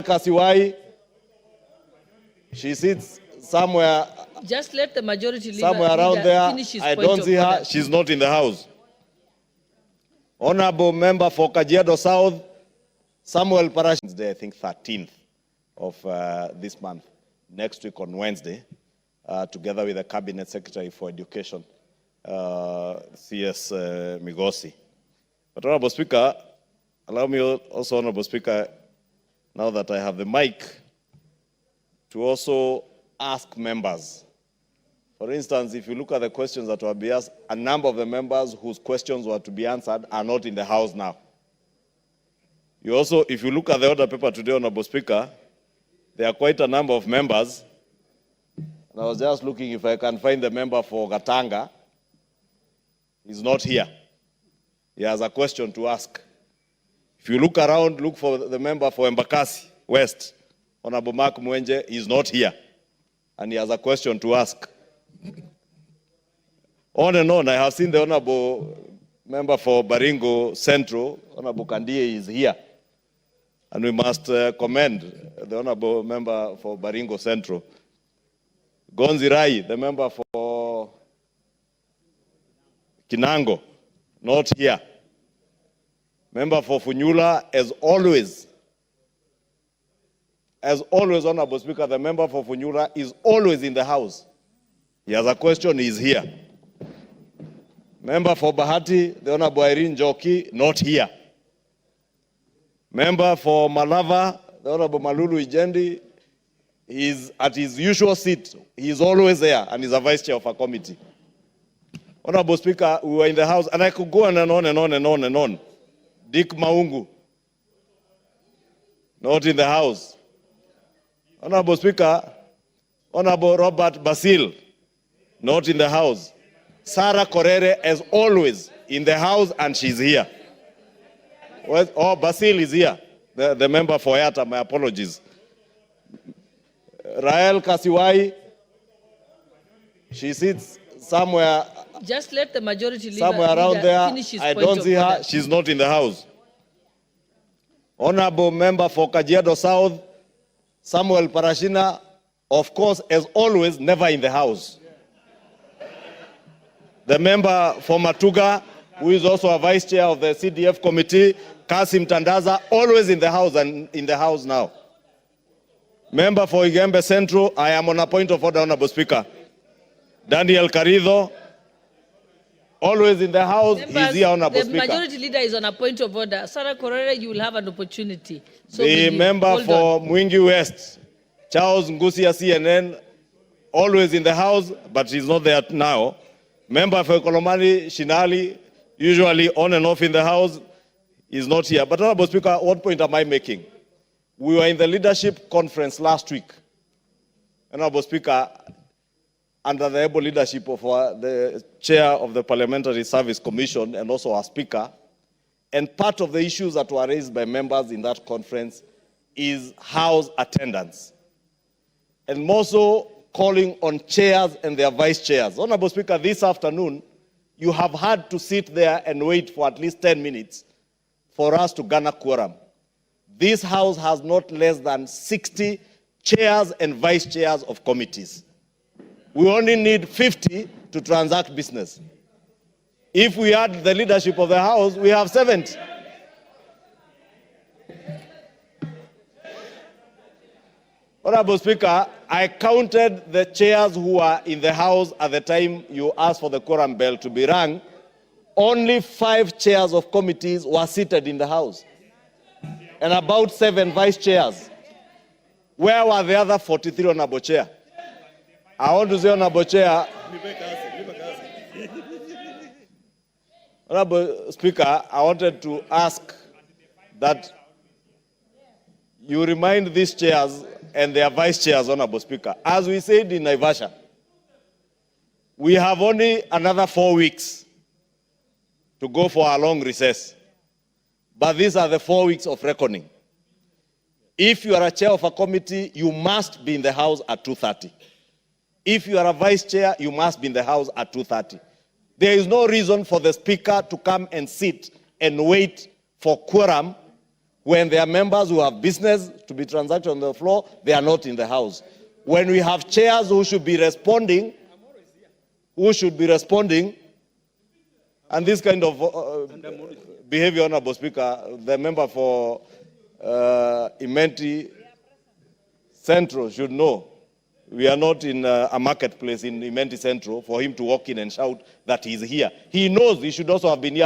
Kasiwai, she sits somewhere. Just let the majority leader somewhere around there. finish his I point don't of see her. order. She's not in the house. Honorable member for Kajiado South, Samuel Parash, I think 13th of this month, next week on Wednesday, together with the Cabinet Secretary for Education, CS Migosi. But Honorable Speaker, allow me also, Honorable Speaker, now that I have the mic, to also ask members. For instance, if you look at the questions that were being asked, a number of the members whose questions were to be answered are not in the House now. You also, if you look at the order paper today, Honorable Speaker, there are quite a number of members. And I was just looking if I can find the member for Gatanga. He's not here. He has a question to ask. If you look around, look for the member for Embakasi West. Honorable Mark Mwenje is not here. And he has a question to ask. On and on, I have seen the Honorable member for Baringo Central, Honorable Kandie, is here. And we must commend the Honorable member for Baringo Central. Gonzi Rai, the member for Kinango, not here. Member for Funyula, as always, Honorable Speaker, the member for Funyula is always in the House. He has a question, he is here. Member for Bahati, the Honorable Irene Joki, not here. Member for Malava, the Honorable Malulu Ijendi, he is at his usual seat. He is always there, and is a vice chair of a committee. Honorable Speaker, we were in the House, and I could go on and on and on and on and on. Dick Maungu, not in the House. Honorable Speaker, Honorable Robert Basil, not in the House. Sarah Korere, as always, in the House, and she's here. Oh, Basil is here, the member for Yata, my apologies. Rael Kasiwai, she sits somewhere. Just let the majority leader somewhere around there. finish his I point don't of see her. order. She's not in the House. Honorable member for Kajiado South, Samuel Parashina, of course, as always, never in the House. The member for Matuga, who is also a vice chair of the CDF committee, Kasim Tandaza, always in the House and in the House now. Member for Igembe Central, I am on a point of order, Honorable Speaker. Daniel Carido, always in the House. Members, he's here, Honorable Speaker. The majority leader is on a point of order. Sarah Korere, you will have an opportunity. So the member for Mwingi West, Charles Ngusia CNN, always in the House, but he's not there now. Member for Kolomani Shinali, usually on and off in the House, is not here. But Honorable Speaker, what point am I making? We were in the leadership conference last week. Honorable Speaker, under the able leadership of the chair of the Parliamentary Service Commission and also our speaker, and part of the issues that were raised by members in that conference is House attendance. And more so, calling on chairs and their vice chairs. Honorable Speaker, this afternoon, you have had to sit there and wait for at least 10 minutes for us to garner quorum. This House has not less than 60 chairs and vice chairs of committees. We only need 50 to transact business. If we add the leadership of the House, we have 70. Honorable Speaker, I counted the chairs who were in the House at the time you asked for the quorum bell to be rung. Only 5 chairs of committees were seated in the House, and about 7 vice chairs. Where were the other 43, Honorable Chair? I want to say, Honorable Chair, Honorable Speaker, I wanted to ask that you remind these chairs and their vice chairs, Honorable Speaker. As we said in Naivasha, we have only another 4 weeks to go for a long recess. But these are the 4 weeks of reckoning. If you are a chair of a committee, you must be in the House at 2:30. If you are a vice chair, you must be in the House at 2:30. There is no reason for the Speaker to come and sit and wait for quorum When there are members who have business to be transacted on the floor, they are not in the house. When we have chairs who should be responding, and this kind of behavior, Honorable Speaker, the member for Imenti Central should know. We are not in a marketplace in Imenti Central for him to walk in and shout that he's here. He knows he should also have been here.